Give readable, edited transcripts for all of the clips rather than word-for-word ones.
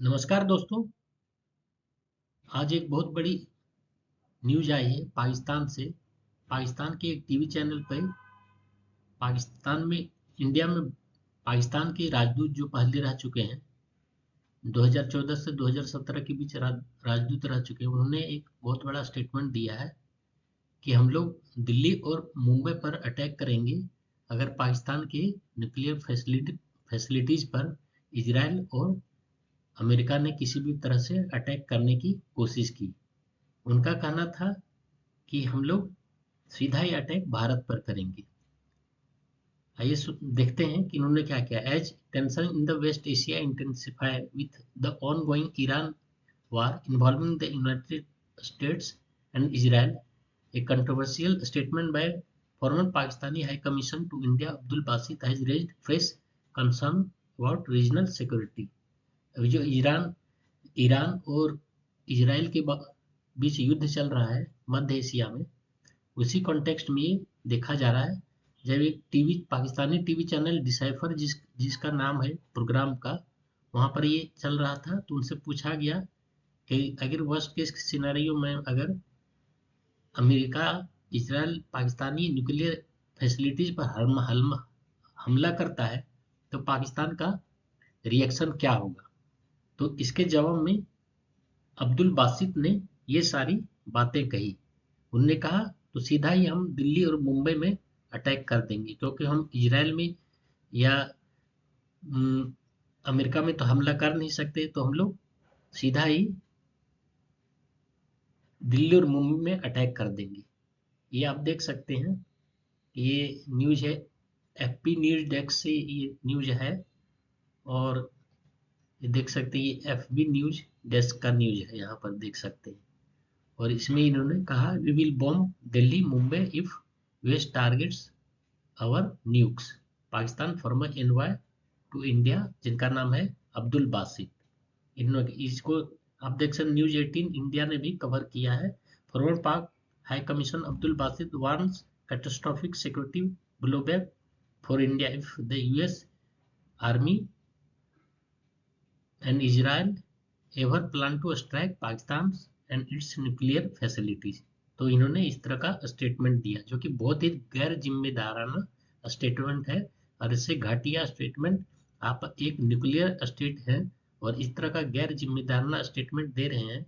नमस्कार दोस्तों। आज एक बहुत बड़ी न्यूज आई है पाकिस्तान से। पाकिस्तान के एक टीवी चैनल पर पाकिस्तान में इंडिया में पाकिस्तान के राजदूत जो पहले रह चुके हैं 2014 से 2017 के बीच राजदूत रह चुके हैं, उन्होंने एक बहुत बड़ा स्टेटमेंट दिया है कि हम लोग दिल्ली और मुंबई पर अटैक करेंगे अगर पाकिस्तान के न्यूक्लियर फैसिलिटीज पर इजराइल और अमेरिका ने किसी भी तरह से अटैक करने की कोशिश की। उनका कहना था कि हम लोग सीधा ही अटैक भारत पर करेंगे। आइए देखते हैं कि इन्होंने क्या किया। As tension in the West Asia intensify with the ongoing Iran war involving the United States and Israel, a controversial statement by former Pakistani High Commission to India Abdul Basit has raised fresh concern about regional security। अभी जो Iran और Israel के बीच युद्ध चल रहा है मध्य Asia में, उसी कॉन्टेक्स्ट में ये देखा जा रहा है जब एक पाकिस्तानी टीवी चैनल डिसाइफर जिसका नाम है प्रोग्राम का, वहां पर ये चल रहा था, तो उनसे पूछा गया कि अगर वर्स्ट केस सिनेरियो में अगर America Israel Pakistani nuclear facilities पर हमला करता है तो पाकिस्तान का रिएक्शन क्या होगा। तो इसके जवाब में अब्दुल बासित ने ये सारी बातें कही। उनने कहा तो सीधा ही हम दिल्ली और मुंबई में अटैक कर देंगे, क्योंकि हम इजराइल में या अमेरिका में तो हमला कर नहीं सकते, तो हम लोग सीधा ही दिल्ली और मुंबई में अटैक कर देंगे। ये आप देख सकते हैं, ये न्यूज है एफपी न्यूज डेस्क से ये न्यूज है, और ये देख सकते हैं ये एफबी न्यूज डेस्क का न्यूज है, यहाँ पर देख सकते हैं। और इसमें इन्होंने कहा we will bomb Delhi Mumbai if West targets our nukes. Pakistan former envoy to India, जिनका नाम है अब्दुल बासित। इन्होंने इसको आप देख सकते न्यूज 18 इंडिया ने भी कवर किया है। Forward Pak high commission Abdul Basit warns catastrophic security blowback for India if the US army and Israel ever plan to strike Pakistan and its nuclear facilities. तो इन्होंने इस तरह का स्टेटमेंट दिया जो कि बहुत ही गैर जिम्मेदाराना स्टेटमेंट है, और इससे घटिया स्टेटमेंट, आप एक न्यूक्लियर स्टेट है और इस तरह का गैर जिम्मेदाराना स्टेटमेंट दे रहे हैं।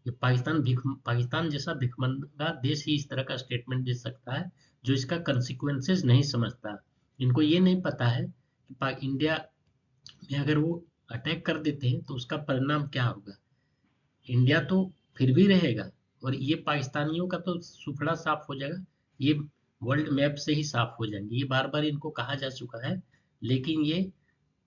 ये पाकिस्तान जैसा भिखमंगा देश ही इस तरह का स्टेटमेंट दे सकता है, जो इसका कंसिक्वेंसेस नहीं समझता। इनको ये नहीं पता है कि इंडिया में अगर वो अटैक कर देते हैं तो उसका परिणाम क्या होगा। इंडिया तो फिर भी रहेगा और ये पाकिस्तानियों का तो सुपड़ा साफ हो जाएगा, ये वर्ल्ड मैप से ही साफ हो जाएंगे। ये बार बार इनको कहा जा चुका है, लेकिन ये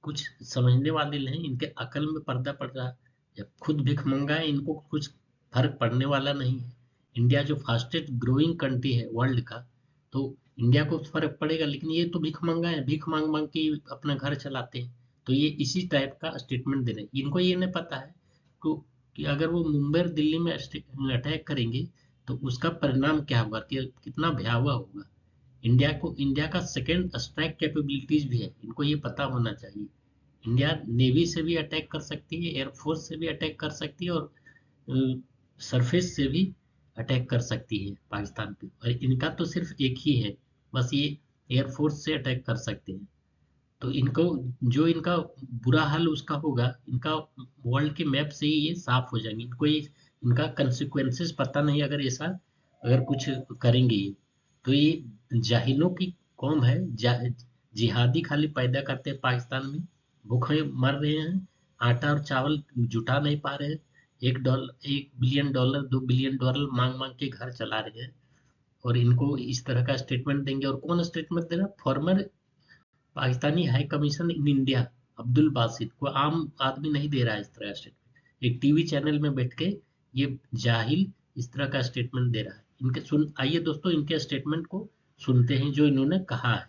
कुछ समझने वाले नहीं, इनके अकल में पर्दा पड़ रहा है। जब खुद भिखमंगा है, इनको कुछ फर्क पड़ने वाला नहीं है। इंडिया जो फास्टेस्ट ग्रोइंग कंट्री है वर्ल्ड का, तो इंडिया को फर्क पड़ेगा, लेकिन ये तो भिखमंगा है, भीख मांग मांग के अपना घर चलाते हैं। तो ये इसी टाइप का स्टेटमेंट दे रहे हैं। इनको ये नहीं पता है कि अगर वो मुंबई और दिल्ली में अटैक करेंगे तो उसका परिणाम क्या होगा, कितना भयावह होगा। इंडिया का सेकेंड स्ट्राइक कैपेबिलिटीज भी है, इनको ये पता होना चाहिए। इंडिया नेवी से भी अटैक कर सकती है, एयरफोर्स से भी अटैक कर सकती है, और सरफेस से भी अटैक कर सकती है पाकिस्तान पे। और इनका तो सिर्फ एक ही है, बस ये एयरफोर्स से अटैक कर सकते हैं। तो इनका बुरा हाल उसका होगा, इनका वर्ल्ड के मैप से ही ये साफ हो जाएंगे। इनका कंसिक्वेंसेस पता नहीं अगर कुछ करेंगे ये। तो ये जाहिलों की कौम है, जिहादी खाली पैदा करते हैं पाकिस्तान में, भूखे मर रहे हैं, आटा और चावल जुटा नहीं पा रहे हैं, $1 $2 बिलियन मांग मांग के घर चला रहे हैं, और इनको इस तरह का स्टेटमेंट देंगे। और कौन स्टेटमेंट दे रहा, farmer Pakistani high commission in India Abdul Basit, को आम आदमी नहीं दे रहा है इस तरह का स्टेटमेंट। एक टीवी चैनल में बैठ के ये जाहिल इस तरह का स्टेटमेंट दे रहा है। आइए दोस्तों इनके स्टेटमेंट को सुनते हैं जो इन्होंने कहा है।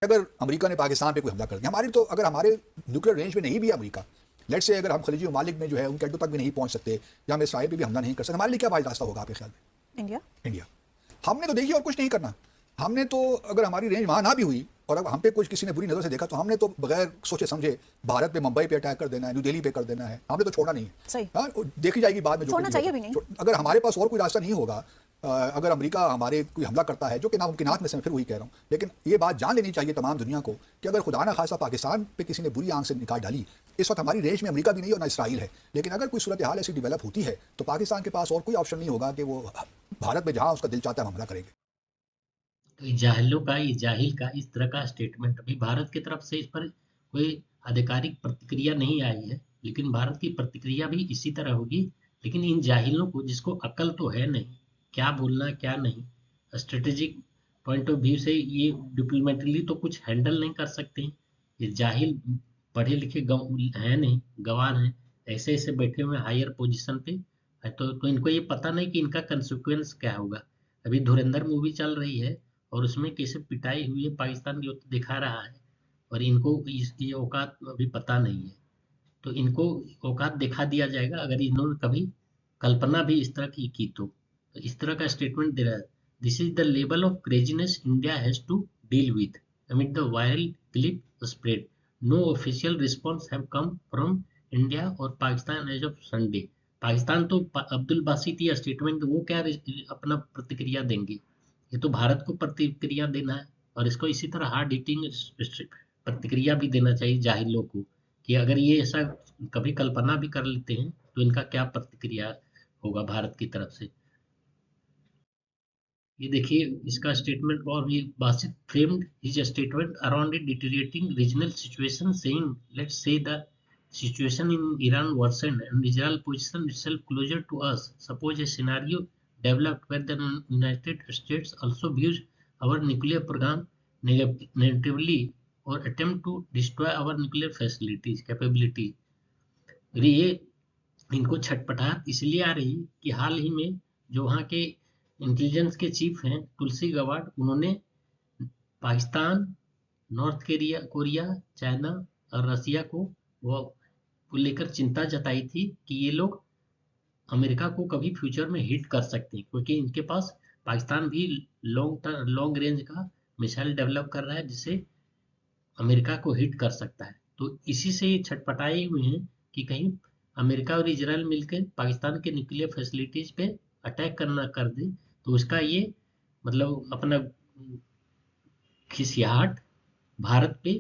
अगर अमेरिका ने पाकिस्तान पे कोई हमला कर दिया, अगर हमारे न्यूक्लियर रेंज में नहीं भी अमेरिका, लेट्स से अगर हम खलीजी ममालिक में जो है उनके अड्डों तक भी नहीं पहुंच सकते, या हम इसराइल पे भी हमला नहीं कर सकते, हमारे लिए क्या वाइज रास्ता होगा आपके ख्याल में? इंडिया हमने तो देखिए और कुछ नहीं करना। हमने तो अगर हमारी रेंज वहां ना भी हुई और अब हम पे कुछ किसी ने बुरी नज़र से देखा तो हमने तो बगैर सोचे समझे भारत पे, मुंबई पे अटैक कर देना है, न्यू दिल्ली पे कर देना है, हमने तो छोड़ना नहीं है। सही। हाँ, देखी जाएगी बाद में जो छोड़ना कुछ भी चाहिए होगा। भी नहीं। अगर हमारे पास और कोई रास्ता नहीं होगा, अगर अमेरिका हमारे कोई हमला करता है, जो कि नामुमकिनात में से मैं फिर वही कह रहा हूँ, लेकिन ये बात जान लेनी चाहिए तमाम दुनिया को कि अगर खुदा ना खासा पाकिस्तान पे किसी ने बुरी आंख से निकाल डाली, इस वक्त हमारी रेंज में अमेरिका भी नहीं और ना इसराइल है, लेकिन अगर कोई सूरत हाल ऐसी डेवलप होती है तो पाकिस्तान के पास और कोई ऑप्शन नहीं होगा कि वो भारत में जहाँ उसका दिल चाहता है हमला करेंगे। तो ये जाहिल का इस तरह का स्टेटमेंट, अभी भारत की तरफ से इस पर कोई आधिकारिक प्रतिक्रिया नहीं आई है, लेकिन भारत की प्रतिक्रिया भी इसी तरह होगी। लेकिन इन जाहिलों को, जिसको अकल तो है नहीं, क्या बोलना क्या नहीं, स्ट्रेटेजिक पॉइंट ऑफ व्यू से ये डिप्लोमेटिकली तो कुछ हैंडल नहीं कर सकते हैं। ये जाहिल पढ़े लिखे हैं नहीं, गंवार हैं, ऐसे ऐसे बैठे हुए हायर पोजीशन पे है, तो इनको ये पता नहीं कि इनका कंसिक्वेंस क्या होगा। अभी धुरंधर मूवी चल रही है और उसमें कैसे पिटाई हुई है पाकिस्तान की, वो तो दिखा रहा है, और इनको ये औकात अभी पता नहीं है। तो इनको औकात दिखा दिया जाएगा अगर इन्होंने कभी कल्पना भी इस तरह की तो इस तरह का स्टेटमेंट दे रहा है। This is the level of craziness India has to deal with amid the viral clip spread. No official response have come from India or Pakistan as of Sunday. Pakistan तो अब्दुल बासित या स्टेटमेंट, वो क्या अपना प्रतिक्रिया देंगे? ये तो भारत को प्रतिक्रिया देना है, और इसको इसी तरह हार्ड हिटिंग प्रतिक्रिया भी देना चाहिए जाहिलों को, कि अगर ये ऐसा कभी कल्पना भी कर लेते हैं तो इनका क्या प्रतिक्रिया होगा भारत की तरफ से। ये देखिए इसका स्टेटमेंट, और भी Basit framed his statement around a deteriorating regional situation, saying, let's say the situation in Iran worsened and Israel positioned itself closer to us. Suppose a scenario developed where the United States also views our nuclear program negatively or attempt to destroy our nuclear facilities capability. ये इनको छटपटाहट इसलिए आ रही कि हाल ही में जो वहाँ के intelligence के चीफ हैं तुलसी गवाड, उन्होंने पाकिस्तान, नॉर्थ कोरिया, चाइना और रसिया को वो लेकर चिंता जताई थी कि ये लोग अमेरिका को कभी फ्यूचर में हिट कर सकते हैं, क्योंकि इनके पास पाकिस्तान भी लॉन्ग रेंज का मिसाइल डेवलप कर रहा है जिससे अमेरिका को हिट कर सकता है। तो इसी से ये छटपटाए हुए हैं कि कहीं अमेरिका और इजराइल मिलकर पाकिस्तान के न्यूक्लियर फैसिलिटीज पे अटैक कर दे, तो उसका ये मतलब अपना खिसियाहट भारत पे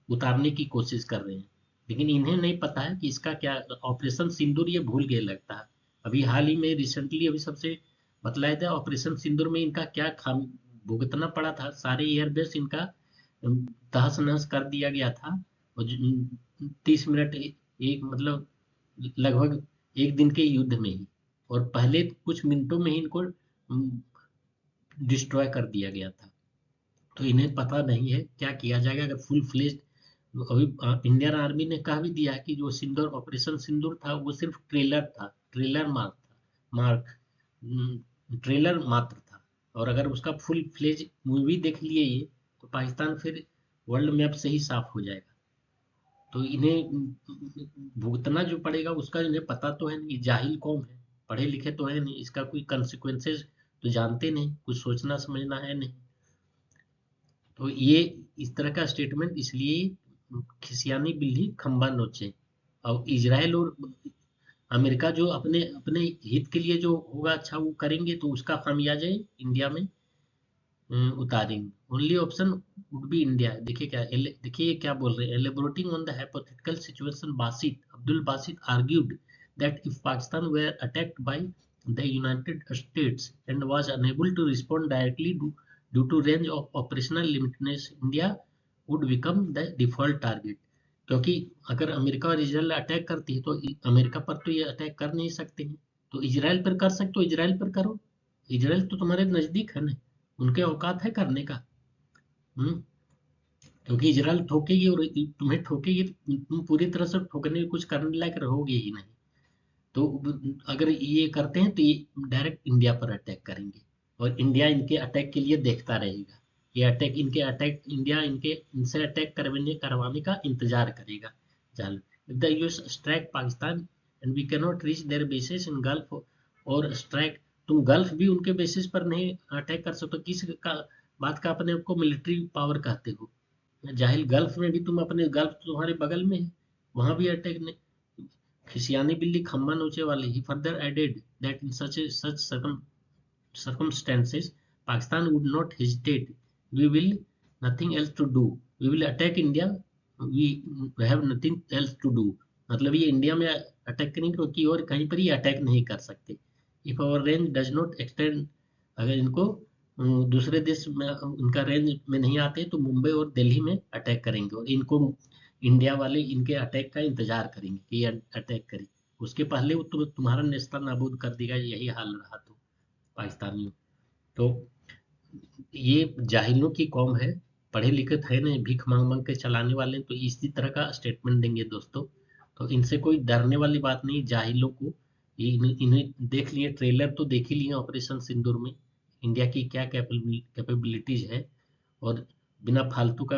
उतारने की कोशिश कर रहे हैं। लेकिन इन्हें नहीं पता है कि इसका क्या, ऑपरेशन सिंदूर ये भूल गए लगता है। अभी हाल ही में रिसेंटली अभी सबसे बतलाया था ऑपरेशन सिंदूर में इनका क्या खाम भुगतना पड़ा था। सारे एयरबेस इनका तहस नहस कर दिया गया था, और 30 मिनट एक मतलब लगभग एक दिन के युद्ध में ही, और पहले कुछ मिनटों में ही इनको डिस्ट्रॉय कर दिया गया था। तो इन्हें पता नहीं है क्या किया जाएगा अगर फुल फ्लेज। अभी इंडियन आर्मी ने कह भी दिया कि जो सिंदूर ऑपरेशन सिंदूर था वो सिर्फ ट्रेलर था, ट्रेलर मात्र था, और अगर उसका फुल फ्लेज मूवी देख लिए ये, तो पाकिस्तान फिर वर्ल्ड मैप से ही साफ हो जाएगा। तो इन्हें भुगतना जो पड़ेगा उसका इन्हें पता तो है नहीं, जाहिल कौम है, पढ़े लिखे तो है नहीं, इसका कोई कंसिक्वेंसेस तो जानते नहीं, कुछ सोचना समझना है नहीं। तो ये इस तरह का स्टेटमेंट इसलिए खिसियानी बिल्ली खंबा नोचे। और इजराइल और अमेरिका जो अपने अपने हित के लिए जो होगा अच्छा वो करेंगे, तो उसका खामियाजा इंडिया में उतारेंगे। Only option would be India. देखिए ये क्या बोल रहे हैं, elaborating on the hypothetical situation, Abdul Basit argued that if Pakistan were attacked by the United States and was unable to respond directly due to range of operational limitedness, India would become the default target. क्योंकि अगर America और Israel attack करती है तो America पर तो ये attack कर नहीं सकते हैं, तो इजराइल पर कर सकते हो, इजराइल पर करो। इजराइल तो तुम्हारे नजदीक है ना, उनके औकात है करने का। क्योंकि इजराइल ठोकेगी और तुम्हें ठोकेगी, तुम पूरी तरह से ठोकने कुछ करने लायक रहोगे ही नहीं। तो अगर ये करते हैं तो ये डायरेक्ट इंडिया पर अटैक करेंगे, और इंडिया इनके अटैक के लिए देखता रहेगा। ये अटैक इंडिया इनसे अटैक करवाने का इंतजार करेगा। चल, if the US strike Pakistan and we cannot reach their bases in Gulf, और स्ट्राइक तुम गल्फ भी उनके बेसिस पर नहीं अटैक कर सकते, किस का बात का अपने आप को मिलिट्री पावर कहते हो? जाहिल गल्फ में भी तुम अपने गल्फ तुम्हारे बगल में है, वहां भी अटैक ने खिसियानी बिल्ली खम्बा नोचे वाले। He further added that in such circumstances, Pakistan would not hesitate. We will nothing else to do. We will attack India. We have nothing else to do. मतलब ये इंडिया में अटैक करेंगे क्योंकि और कहीं पर ही अटैक नहीं कर सकते। If our range does not extend, अगर इनको दूसरे देश में इनका रेंज में नहीं आते तो मुंबई और दिल्ली में अटैक करेंगे और इनको इंडिया वाले इनके अटैक का इंतजार करेंगे कि ये अटैक करें। उसके पहले वो तुम्हारा नेस्ता नाबूद कर देगा, यही हाल रहा तो पाकिस्तानियों। तो ये जाहिलों की कौम है, पढ़े लिखे थे नहीं, भीख मांग मांग के चलाने वाले, तो इसी तरह का स्टेटमेंट देंगे दोस्तों। तो इनसे कोई डरने वाली बात नहीं जाहिलों को। इन्हें देख लिए, ट्रेलर तो देख ही लिए ऑपरेशन सिंदूर में, इंडिया की क्या कैपेबिलिटीज है। और बिना फालतू का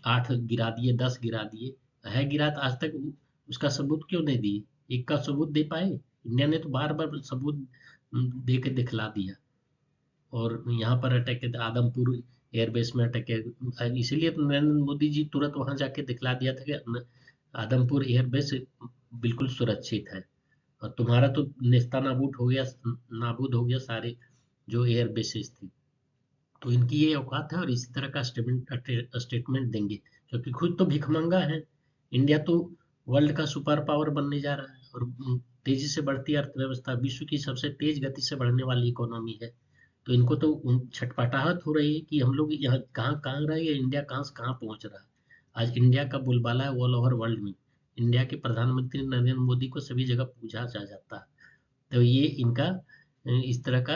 8 गिरा दिए, 10 गिरा दिए, है गिरा तो आज तक उसका सबूत क्यों नहीं दिए? एक का सबूत दे पाए? इंडिया ने तो बार बार सबूत दे के दिखला दिया। और यहाँ पर अटैक है, आदमपुर एयरबेस में अटैक है, इसीलिए तो नरेंद्र मोदी जी तुरंत वहां जाके दिखला दिया था कि आदमपुर एयरबेस बिल्कुल सुरक्षित है। और तुम्हारा तो नेस्ता नाबूद हो गया, नाबूद हो गया सारे जो एयर बेसेस थे। तो इनकी ये औकात है और इसी तरह का स्टेटमेंट देंगे, क्योंकि खुद तो भिखमंगा है। इंडिया तो वर्ल्ड का सुपर पावर बनने जा रहा है और तेजी से बढ़ती अर्थव्यवस्था, विश्व की सबसे तेज गति से बढ़ने वाली इकोनॉमी है। तो इनको तो छटपटाहट हो रही है कि हम लोग यहाँ कहाँ कहाँ रहे, इंडिया कहाँ से कहाँ पहुंच रहा है। आज इंडिया का बोलबाला है ऑल ओवर वर्ल्ड में। इंडिया के प्रधानमंत्री नरेंद्र मोदी को सभी जगह पूछा जा जाता है। तो ये इनका इस तरह का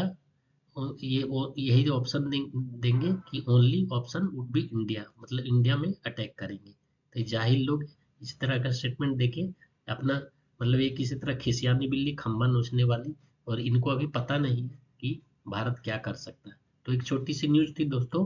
यही ऑप्शन देंगे कि only option would be India, मतलब इंडिया में अटैक करेंगे। तो जाहिल लोग इस तरह का स्टेटमेंट देके अपना, मतलब ये किसी तरह खिसियानी बिल्ली खंबा नोचने वाली, और इनको अभी पता नहीं है कि भारत क्या कर सकता है। तो एक छोटी सी न्यूज थी दोस्तों,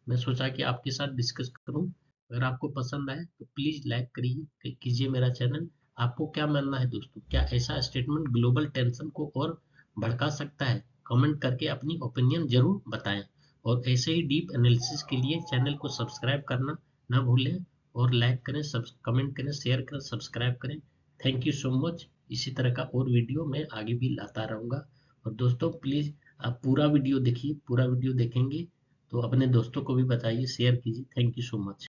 मैं सोचा कि आपके साथ डिस्कस करूं। अगर आपको पसंद आए तो प्लीज लाइक करिए, कीजिए मेरा चैनल। आपको क्या मानना है दोस्तों, क्या ऐसा स्टेटमेंट ग्लोबल टेंशन को और भड़का सकता है? कमेंट करके अपनी ओपिनियन जरूर बताएं। और ऐसे ही डीप एनालिसिस के लिए चैनल को सब्सक्राइब करना ना भूलें, और लाइक करें, कमेंट करें, शेयर करें, सब्सक्राइब करें। Thank you so much. इसी तरह का और वीडियो मैं आगे भी लाता रहूँगा। और दोस्तों प्लीज़ आप पूरा वीडियो देखिए, पूरा वीडियो देखेंगे तो अपने दोस्तों को भी बताइए, शेयर कीजिए। Thank you so much.